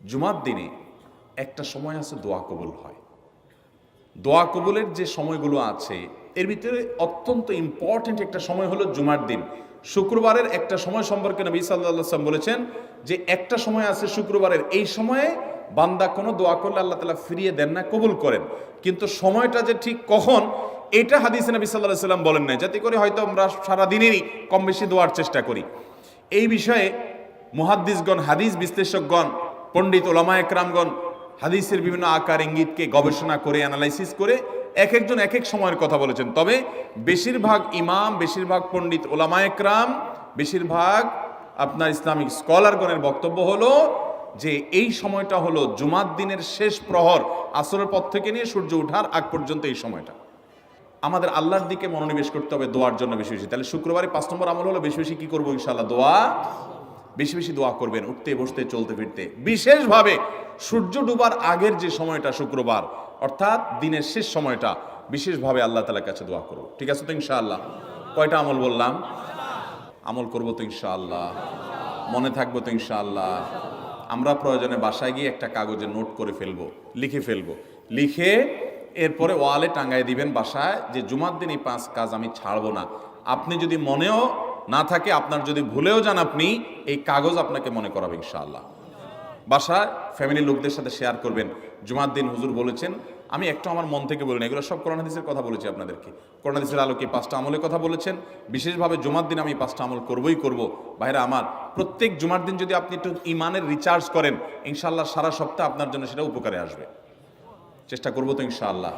জুমার দিনে একটা সময় আছে দোয়া কবুল হয়। দোয়া কবুলের যে সময়গুলো আছে এর ভিতরে অত্যন্ত ইম্পর্ট্যান্ট একটা সময় হলো জুমার দিন। শুক্রবারের একটা সময় সম্পর্কে নবী সাল্লাল্লাহু আলাইহি ওয়াসাল্লাম বলেছেন যে একটা সময় আছে শুক্রবারের, এই সময়ে বান্দা কোনো দোয়া করলে আল্লাহ তাআলা ফিরিয়ে দেন না, কবুল করেন। কিন্তু সময়টা যে ঠিক কখন এটা হাদিসে নবী সাল্লাল্লাহু আলাইহি ওয়াসাল্লাম বলেন নাই, যাতে করে হয়তো আমরা সারা দিনেরই কম বেশি দোয়ার চেষ্টা করি। এই বিষয়ে মুহাদ্দিসগণ, হাদিস বিশ্লেষকগণ, পণ্ডিত ওলামা একরামগণ হাদিসের বিভিন্ন আকার ইঙ্গিতকে গবেষণা করে অ্যানালাইসিস করে এক একজন এক এক সময়ের কথা বলেছেন। তবে বেশিরভাগ ইমাম, বেশিরভাগ পণ্ডিত ওলামা একরাম, বেশিরভাগ আপনার ইসলামিক স্কলারগণের বক্তব্য হলো যে এই সময়টা হলো জুমার দিনের শেষ প্রহর, আসরের পর থেকে নিয়ে সূর্য ওঠার আগ পর্যন্ত এই সময়টা। আমাদের আল্লাহর দিকে মনোনিবেশ করতে হবে দোয়ার জন্য বেশি বেশি। তাহলে শুক্রবারে 5 নম্বর আমল হলো বেশি বেশি কি করবো? ইনশাআল্লাহ দোয়া, বেশি বেশি দোয়া করবেন, উঠতে বসতে চলতে ফিরতে। বিশেষভাবে সূর্য ডুবার আগের যে সময়টা শুক্রবার, অর্থাৎ দিনের শেষ সময়টা, বিশেষভাবে আল্লাহ তাআলার কাছে দোয়া করব। ঠিক আছে তো ইনশাআল্লাহ? কয়টা আমল বললাম? আমল করবো তো ইনশাআল্লাহ? মনে থাকবো তো ইনশাআল্লাহ? আমরা প্রয়োজনে বাসায় গিয়ে একটা কাগজে নোট করে ফেলবো, লিখে ফেলবো, লিখে এরপরে ওয়ালে টাঙ্গায় দিবেন বাসায় যে জুমার দিন এই 5 কাজ আমি ছাড়বো না। আপনি যদি মনেও না থাকে, আপনার যদি ভুলেও যান, আপনি এই কাগজ আপনাকে মনে করাবে ইনশাআল্লাহ। বাসায় ফ্যামিলির লোকদের সাথে শেয়ার করবেন। জুমার দিন হুজুর বলেছেন, আমি একটু আমার মন থেকে বলিনি, এগুলো সব কোরআন হাদিসের কথা বলেছি আপনাদেরকে। কোরআন হাদিসের আলোকে 5টা আমলের কথা বলেছেন, বিশেষভাবে জুমার দিন আমি 5টা আমল করবই করব। ভাইরা আমার, প্রত্যেক জুমার দিন যদি আপনি একটু ইমানের রিচার্জ করেন, ইনশাআল্লাহ সারা সপ্তাহ আপনার জন্য সেটা উপকারে আসবে। চেষ্টা করবো তো ইনশাআল্লাহ?